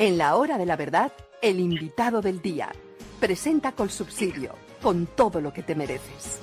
En la hora de la verdad, el invitado del día. Presenta Colsubsidio, con todo lo que te mereces.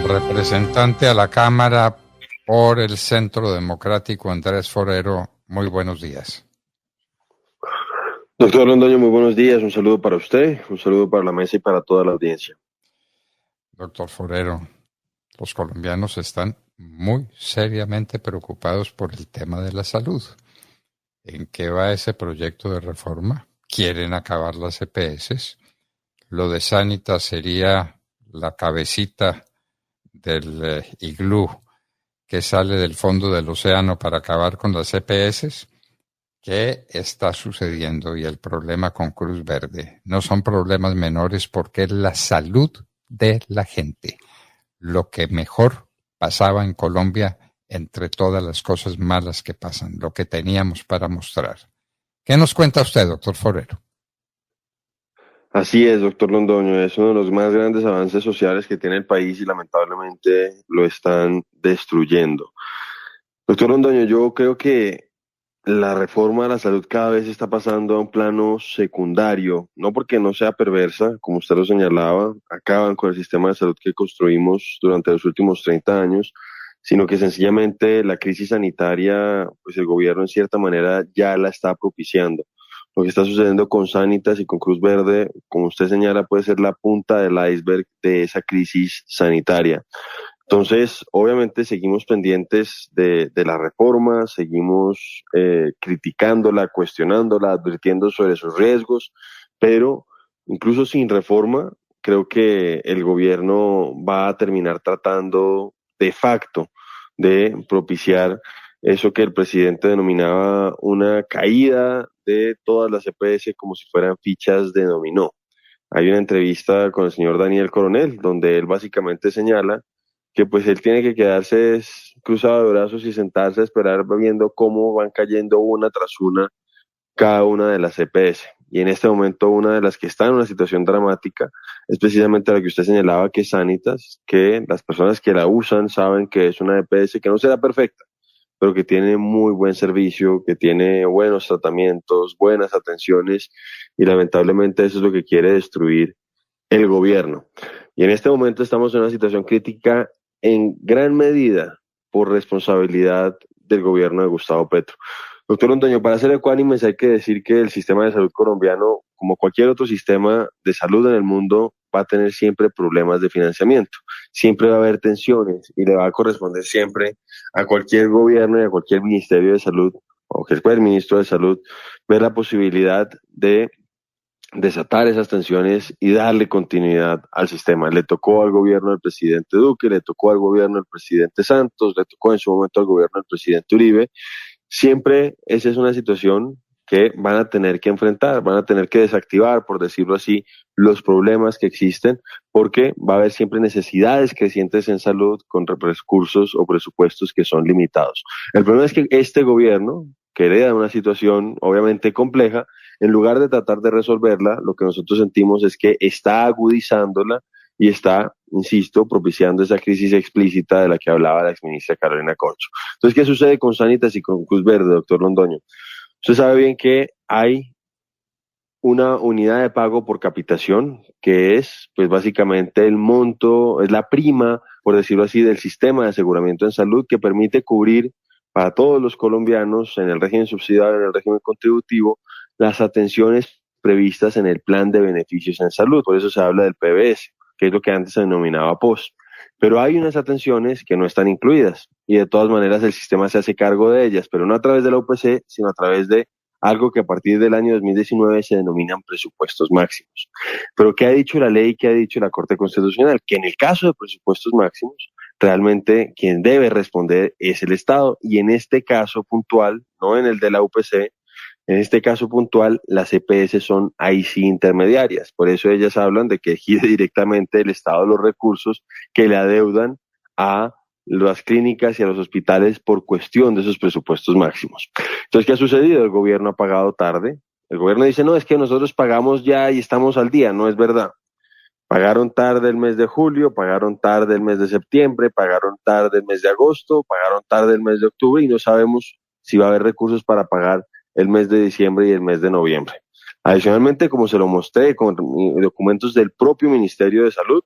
Representante a la Cámara por el Centro Democrático, Andrés Forero, muy buenos días. Doctor Londoño, muy buenos días. Un saludo para usted, un saludo para la mesa y para toda la audiencia. Doctor Forero, los colombianos están muy seriamente preocupados por el tema de la salud. ¿En qué va ese proyecto de reforma? ¿Quieren acabar las EPS? Lo de Sanitas sería la cabecita del iglú que sale del fondo del océano para acabar con las EPS. ¿Qué está sucediendo? Y el problema con Cruz Verde no son problemas menores porque es la salud de la gente. Lo que mejor pasaba en Colombia entre todas las cosas malas que pasan, lo que teníamos para mostrar. ¿Qué nos cuenta usted, doctor Forero? Así es, doctor Londoño, es uno de los más grandes avances sociales que tiene el país y lamentablemente lo están destruyendo. Doctor Londoño, yo creo que la reforma de la salud cada vez está pasando a un plano secundario, no porque no sea perversa, como usted lo señalaba, acaban con el sistema de salud que construimos durante los últimos 30 años, sino que sencillamente la crisis sanitaria, pues el gobierno en cierta manera ya la está propiciando. Lo que está sucediendo con Sanitas y con Cruz Verde, como usted señala, puede ser la punta del iceberg de esa crisis sanitaria. Entonces, obviamente seguimos pendientes de la reforma, seguimos criticándola, cuestionándola, advirtiendo sobre sus riesgos, pero incluso sin reforma, creo que el gobierno va a terminar tratando de facto de propiciar eso que el presidente denominaba una caída de todas las EPS como si fueran fichas de dominó. Hay una entrevista con el señor Daniel Coronel, donde él básicamente señala que pues él tiene que quedarse cruzado de brazos y sentarse a esperar viendo cómo van cayendo una tras una cada una de las EPS. Y en este momento una de las que está en una situación dramática es precisamente la que usted señalaba, que es Sanitas, que las personas que la usan saben que es una EPS que no será perfecta, pero que tiene muy buen servicio, que tiene buenos tratamientos, buenas atenciones, y lamentablemente eso es lo que quiere destruir el gobierno. Y en este momento estamos en una situación crítica en gran medida por responsabilidad del gobierno de Gustavo Petro. Doctor Londoño, para ser ecuánimes hay que decir que el sistema de salud colombiano, como cualquier otro sistema de salud en el mundo, va a tener siempre problemas de financiamiento. Siempre va a haber tensiones y le va a corresponder siempre a cualquier gobierno y a cualquier ministerio de salud o cualquier ministro de salud ver la posibilidad de desatar esas tensiones y darle continuidad al sistema. Le tocó al gobierno del presidente Duque, le tocó al gobierno del presidente Santos, le tocó en su momento al gobierno del presidente Uribe. Siempre esa es una situación que van a tener que enfrentar, van a tener que desactivar, por decirlo así, los problemas que existen, porque va a haber siempre necesidades crecientes en salud con recursos o presupuestos que son limitados. El problema es que este gobierno, que hereda una situación obviamente compleja, en lugar de tratar de resolverla, lo que nosotros sentimos es que está agudizándola y está, insisto, propiciando esa crisis explícita de la que hablaba la exministra Carolina Corcho. Entonces, ¿qué sucede con Sanitas y con Cruz Verde, doctor Londoño? Usted sabe bien que hay una unidad de pago por capitación, que es, pues básicamente el monto, es la prima, por decirlo así, del sistema de aseguramiento en salud que permite cubrir para todos los colombianos en el régimen subsidiario, en el régimen contributivo, las atenciones previstas en el plan de beneficios en salud. Por eso se habla del PBS, que es lo que antes se denominaba POS. Pero hay unas atenciones que no están incluidas y de todas maneras el sistema se hace cargo de ellas, pero no a través de la UPC, sino a través de algo que a partir del año 2019 se denominan presupuestos máximos. Pero ¿qué ha dicho la ley, qué ha dicho la Corte Constitucional? Que en el caso de presupuestos máximos, realmente quien debe responder es el Estado, y en este caso puntual, no en el de la UPC, en este caso puntual, las EPS son ahí sí intermediarias. Por eso ellas hablan de que gire directamente el Estado los recursos que le adeudan a las clínicas y a los hospitales por cuestión de esos presupuestos máximos. Entonces, ¿qué ha sucedido? El gobierno ha pagado tarde. El gobierno dice, no, es que nosotros pagamos ya y estamos al día. No es verdad. Pagaron tarde el mes de julio, pagaron tarde el mes de septiembre, pagaron tarde el mes de agosto, pagaron tarde el mes de octubre y no sabemos si va a haber recursos para pagar el mes de diciembre y el mes de noviembre. Adicionalmente, como se lo mostré con documentos del propio Ministerio de Salud,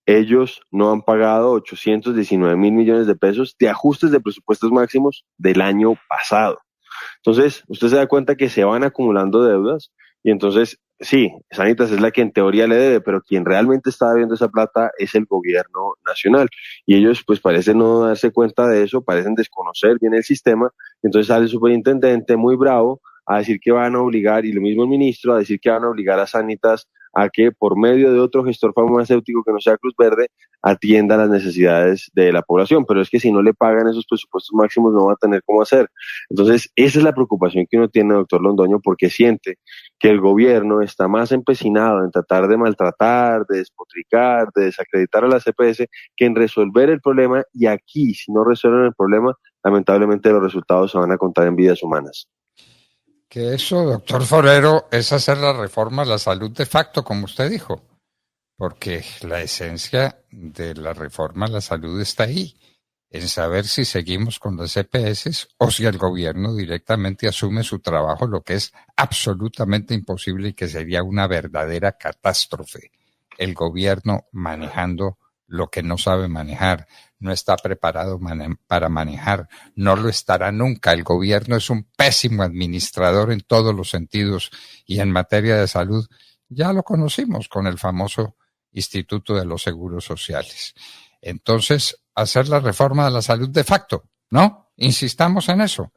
ellos no han pagado 819 mil millones de pesos de ajustes de presupuestos máximos del año pasado. Entonces, usted se da cuenta que se van acumulando deudas y entonces, sí, Sanitas es la que en teoría le debe, pero quien realmente está debiendo esa plata es el gobierno nacional. Y ellos pues parecen no darse cuenta de eso, parecen desconocer bien el sistema. Entonces sale el superintendente muy bravo a decir que van a obligar, y lo mismo el ministro, a decir que van a obligar a Sanitas a que por medio de otro gestor farmacéutico que no sea Cruz Verde, atienda las necesidades de la población. Pero es que si no le pagan esos presupuestos máximos no va a tener cómo hacer. Entonces, esa es la preocupación que uno tiene, doctor Londoño, porque siente que el gobierno está más empecinado en tratar de maltratar, de despotricar, de desacreditar a la CPS, que en resolver el problema. Y aquí, si no resuelven el problema, lamentablemente los resultados se van a contar en vidas humanas. Que eso, doctor Forero, es hacer la reforma a la salud de facto, como usted dijo, porque la esencia de la reforma a la salud está ahí, en saber si seguimos con las EPS o si el gobierno directamente asume su trabajo, lo que es absolutamente imposible y que sería una verdadera catástrofe. El gobierno manejando lo que no sabe manejar, no está preparado para manejar, no lo estará nunca. El gobierno es un pésimo administrador en todos los sentidos y en materia de salud ya lo conocimos con el famoso Instituto de los Seguros Sociales. Entonces, hacer la reforma de la salud de facto, ¿no? Insistamos en eso.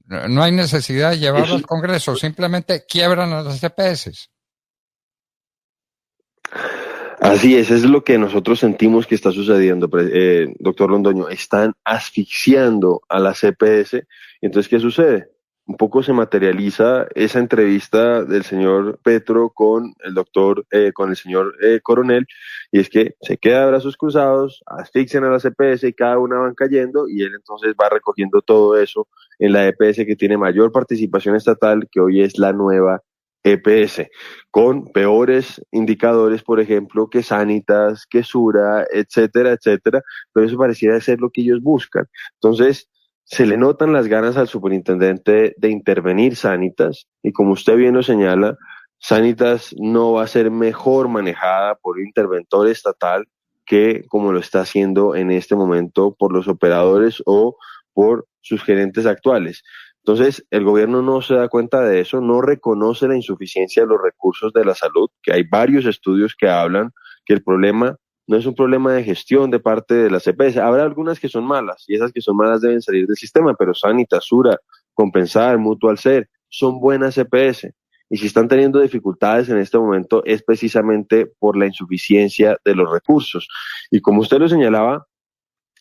No hay necesidad de llevarlo al Congreso, simplemente quiebran a las EPS. Así es lo que nosotros sentimos que está sucediendo, doctor Londoño. Están asfixiando a la CPS. Entonces, ¿qué sucede? Un poco se materializa esa entrevista del señor Petro con el doctor, con el señor Coronel, y es que se queda de brazos cruzados, asfixian a la CPS y cada una van cayendo, y él entonces va recogiendo todo eso en la EPS que tiene mayor participación estatal, que hoy es la nueva EPS, con peores indicadores, por ejemplo, que Sanitas, que Sura, etcétera, etcétera, pero eso pareciera ser lo que ellos buscan. Entonces, se le notan las ganas al superintendente de intervenir Sanitas, y como usted bien lo señala, Sanitas no va a ser mejor manejada por un interventor estatal que como lo está haciendo en este momento por los operadores o por sus gerentes actuales. Entonces, el gobierno no se da cuenta de eso, no reconoce la insuficiencia de los recursos de la salud, que hay varios estudios que hablan que el problema no es un problema de gestión de parte de la CPS. Habrá algunas que son malas, y esas que son malas deben salir del sistema, pero Sanitas, Sura, Compensar, Mutual Ser, son buenas CPS. Y si están teniendo dificultades en este momento es precisamente por la insuficiencia de los recursos. Y como usted lo señalaba,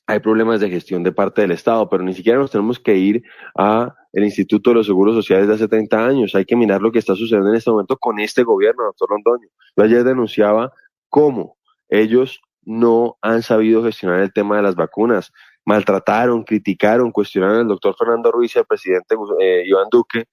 hay problemas de gestión de parte del Estado, pero ni siquiera nos tenemos que ir a el Instituto de los Seguros Sociales de hace 30 años. Hay que mirar lo que está sucediendo en este momento con este gobierno, doctor Londoño. Yo ayer denunciaba cómo ellos no han sabido gestionar el tema de las vacunas. Maltrataron, criticaron, cuestionaron al doctor Fernando Ruiz y al presidente Iván Duque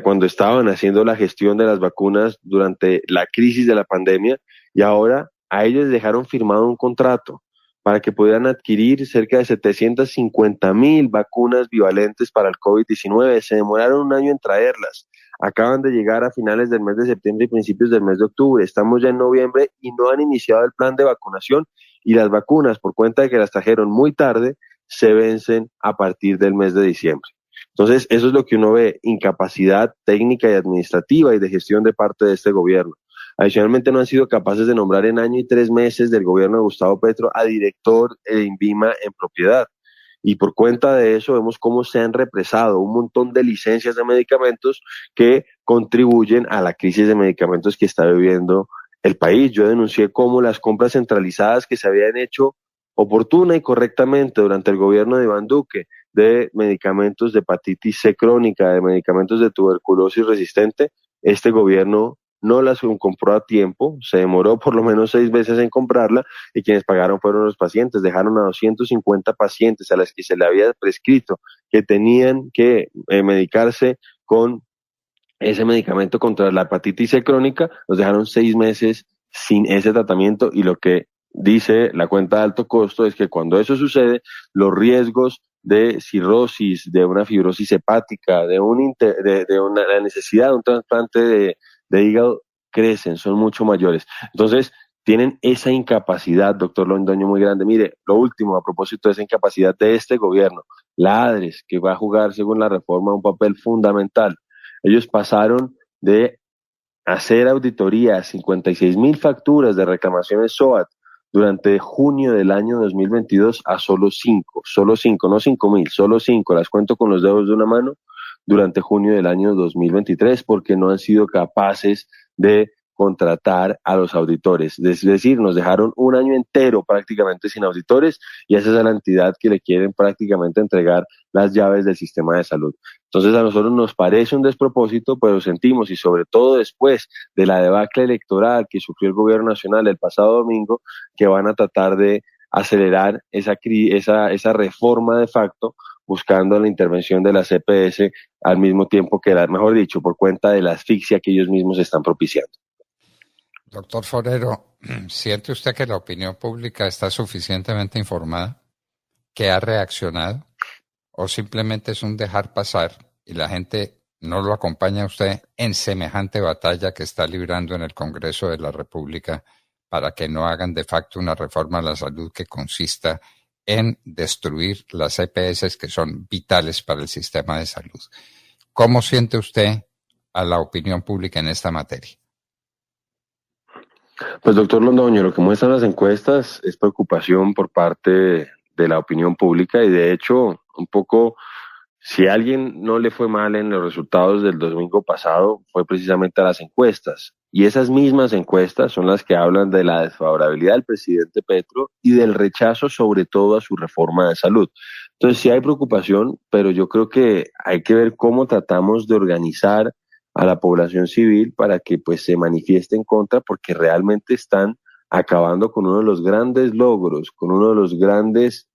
cuando estaban haciendo la gestión de las vacunas durante la crisis de la pandemia, y ahora a ellos les dejaron firmado un contrato para que pudieran adquirir cerca de 750,000 vacunas bivalentes para el COVID-19. Se demoraron un año en traerlas. Acaban de llegar a finales del mes de septiembre y principios del mes de octubre. Estamos ya en noviembre y no han iniciado el plan de vacunación, y las vacunas, por cuenta de que las trajeron muy tarde, se vencen a partir del mes de diciembre. Entonces, eso es lo que uno ve: incapacidad técnica y administrativa y de gestión de parte de este gobierno. Adicionalmente, no han sido capaces de nombrar en año y 3 meses del gobierno de Gustavo Petro a director de INVIMA en propiedad. Y por cuenta de eso vemos cómo se han represado un montón de licencias de medicamentos que contribuyen a la crisis de medicamentos que está viviendo el país. Yo denuncié cómo las compras centralizadas que se habían hecho oportuna y correctamente durante el gobierno de Iván Duque de medicamentos de hepatitis C crónica, de medicamentos de tuberculosis resistente, este gobierno no las compró a tiempo, se demoró por lo menos 6 veces en comprarla, y quienes pagaron fueron los pacientes. Dejaron a 250 pacientes a las que se le había prescrito que tenían que medicarse con ese medicamento contra la hepatitis C crónica, los dejaron 6 meses sin ese tratamiento, y lo que dice la cuenta de alto costo es que cuando eso sucede, los riesgos de cirrosis, de una fibrosis hepática, de la necesidad de un trasplante de hígado crecen, son mucho mayores. Entonces, tienen esa incapacidad, doctor Londoño, muy grande. Mire, lo último, a propósito de esa incapacidad de este gobierno, la ADRES, que va a jugar, según la reforma, un papel fundamental. Ellos pasaron de hacer auditoría a 56.000 facturas de reclamaciones SOAT durante junio del año 2022 a solo 5, no 5.000, solo 5, las cuento con los dedos de una mano, durante junio del año 2023, porque no han sido capaces de contratar a los auditores. Es decir, nos dejaron un año entero prácticamente sin auditores, y esa es la entidad que le quieren prácticamente entregar las llaves del sistema de salud. Entonces a nosotros nos parece un despropósito, pero sentimos, y sobre todo después de la debacle electoral que sufrió el gobierno nacional el pasado domingo, que van a tratar de acelerar esa reforma de facto, buscando la intervención de la CPS al mismo tiempo que, mejor dicho, por cuenta de la asfixia que ellos mismos están propiciando. Doctor Forero, ¿siente usted que la opinión pública está suficientemente informada, que ha reaccionado, o simplemente es un dejar pasar y la gente no lo acompaña a usted en semejante batalla que está librando en el Congreso de la República para que no hagan de facto una reforma a la salud que consista en destruir las EPS que son vitales para el sistema de salud? ¿Cómo siente usted a la opinión pública en esta materia? Pues doctor Londoño, lo que muestran las encuestas es preocupación por parte de la opinión pública, y de hecho un poco, si a alguien no le fue mal en los resultados del domingo pasado, fue precisamente a las encuestas. Y esas mismas encuestas son las que hablan de la desfavorabilidad del presidente Petro y del rechazo sobre todo a su reforma de salud. Entonces sí hay preocupación, pero yo creo que hay que ver cómo tratamos de organizar a la población civil para que pues se manifieste en contra, porque realmente están acabando con uno de los grandes logros, con uno de los grandes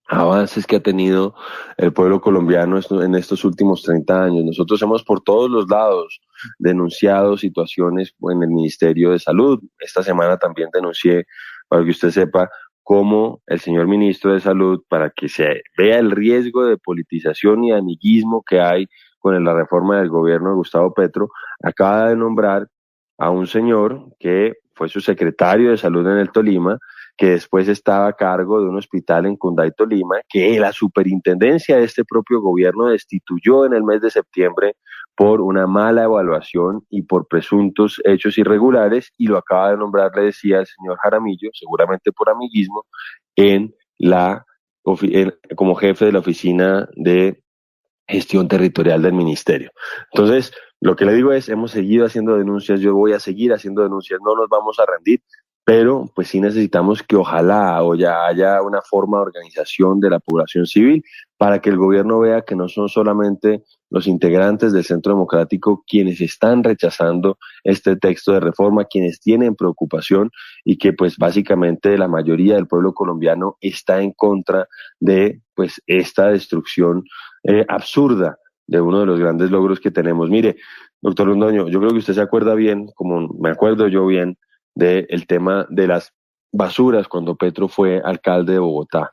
avances que ha tenido el pueblo colombiano en estos últimos 30 años. Nosotros hemos por todos los lados denunciado situaciones en el Ministerio de Salud. Esta semana también denuncié, para que usted sepa, cómo el señor ministro de Salud, para que se vea el riesgo de politización y amiguismo que hay con la reforma del gobierno de Gustavo Petro, acaba de nombrar a un señor que fue su secretario de Salud en el Tolima, que después estaba a cargo de un hospital en Cunday, Tolima, que la superintendencia de este propio gobierno destituyó en el mes de septiembre por una mala evaluación y por presuntos hechos irregulares, y lo acaba de nombrar, le decía el señor Jaramillo, seguramente por amiguismo, como jefe de la oficina de gestión territorial del ministerio. Entonces, lo que le digo es, hemos seguido haciendo denuncias, yo voy a seguir haciendo denuncias, no nos vamos a rendir, pero pues sí necesitamos que ojalá haya una forma de organización de la población civil para que el gobierno vea que no son solamente los integrantes del Centro Democrático quienes están rechazando este texto de reforma, quienes tienen preocupación, y que pues básicamente la mayoría del pueblo colombiano está en contra de pues esta destrucción absurda de uno de los grandes logros que tenemos. Mire, doctor Londoño, yo creo que usted se acuerda bien, como me acuerdo yo bien, del tema de las basuras cuando Petro fue alcalde de Bogotá.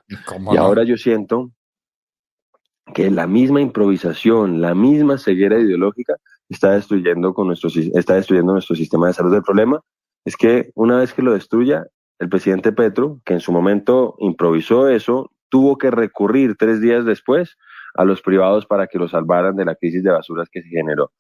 Y ahora yo siento que la misma improvisación, la misma ceguera ideológica está destruyendo nuestro sistema de salud. El problema es que una vez que lo destruya, el presidente Petro, que en su momento improvisó eso, tuvo que recurrir 3 días después a los privados para que lo salvaran de la crisis de basuras que se generó.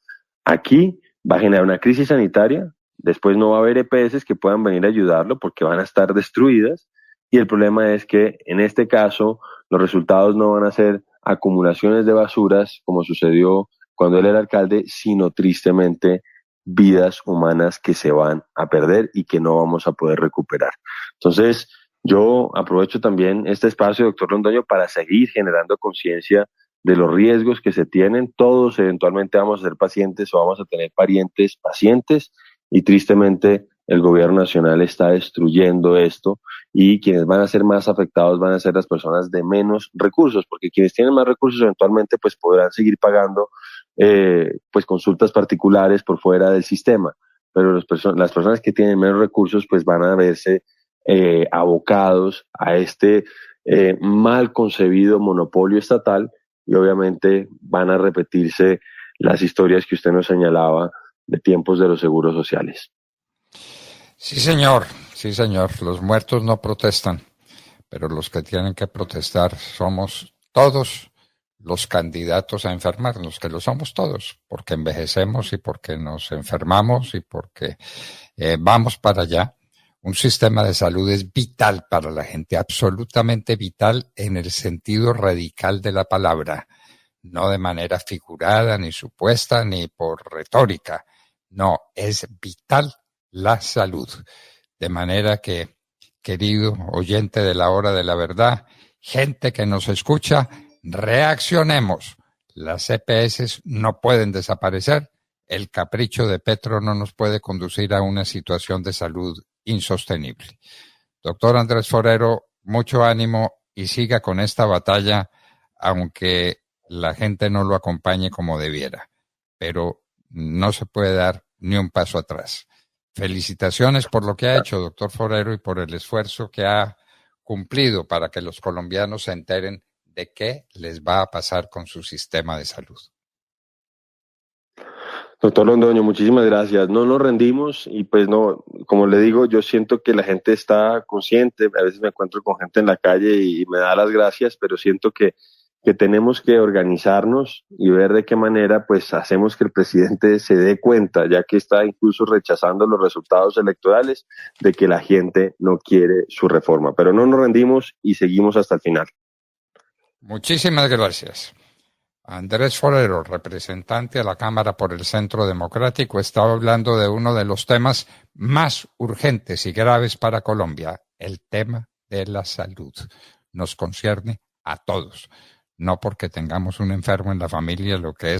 Aquí va a generar una crisis sanitaria. Después no va a haber EPS que puedan venir a ayudarlo porque van a estar destruidas, y el problema es que en este caso los resultados no van a ser acumulaciones de basuras como sucedió cuando él era alcalde, sino tristemente vidas humanas que se van a perder y que no vamos a poder recuperar. Entonces yo aprovecho también este espacio, doctor Londoño, para seguir generando conciencia de los riesgos que se tienen. Todos eventualmente vamos a ser pacientes o vamos a tener parientes pacientes, y tristemente el gobierno nacional está destruyendo esto, y quienes van a ser más afectados van a ser las personas de menos recursos, porque quienes tienen más recursos eventualmente pues podrán seguir pagando pues consultas particulares por fuera del sistema, pero las personas que tienen menos recursos pues van a verse abocados a este mal concebido monopolio estatal y obviamente van a repetirse las historias que usted nos señalaba de tiempos de los seguros sociales. Sí, señor, sí, señor. Los muertos no protestan, pero los que tienen que protestar somos todos los candidatos a enfermarnos, que lo somos todos, porque envejecemos y porque nos enfermamos y porque vamos para allá. Un sistema de salud es vital para la gente, absolutamente vital en el sentido radical de la palabra, no de manera figurada, ni supuesta, ni por retórica. No, es vital la salud. De manera que, querido oyente de la hora de la verdad, gente que nos escucha, reaccionemos. Las EPS no pueden desaparecer. El capricho de Petro no nos puede conducir a una situación de salud insostenible. Doctor Andrés Forero, mucho ánimo y siga con esta batalla, aunque la gente no lo acompañe como debiera. Pero no se puede dar ni un paso atrás. Felicitaciones por lo que ha hecho, doctor Forero, y por el esfuerzo que ha cumplido para que los colombianos se enteren de qué les va a pasar con su sistema de salud. Doctor Londoño, muchísimas gracias. No nos rendimos y pues no, como le digo, yo siento que la gente está consciente. A veces me encuentro con gente en la calle y me da las gracias, pero siento que tenemos que organizarnos y ver de qué manera pues hacemos que el presidente se dé cuenta, ya que está incluso rechazando los resultados electorales, de que la gente no quiere su reforma. Pero no nos rendimos y seguimos hasta el final. Muchísimas gracias. Andrés Forero, representante a la Cámara por el Centro Democrático, estaba hablando de uno de los temas más urgentes y graves para Colombia, el tema de la salud. Nos concierne a todos, no porque tengamos un enfermo en la familia, lo que es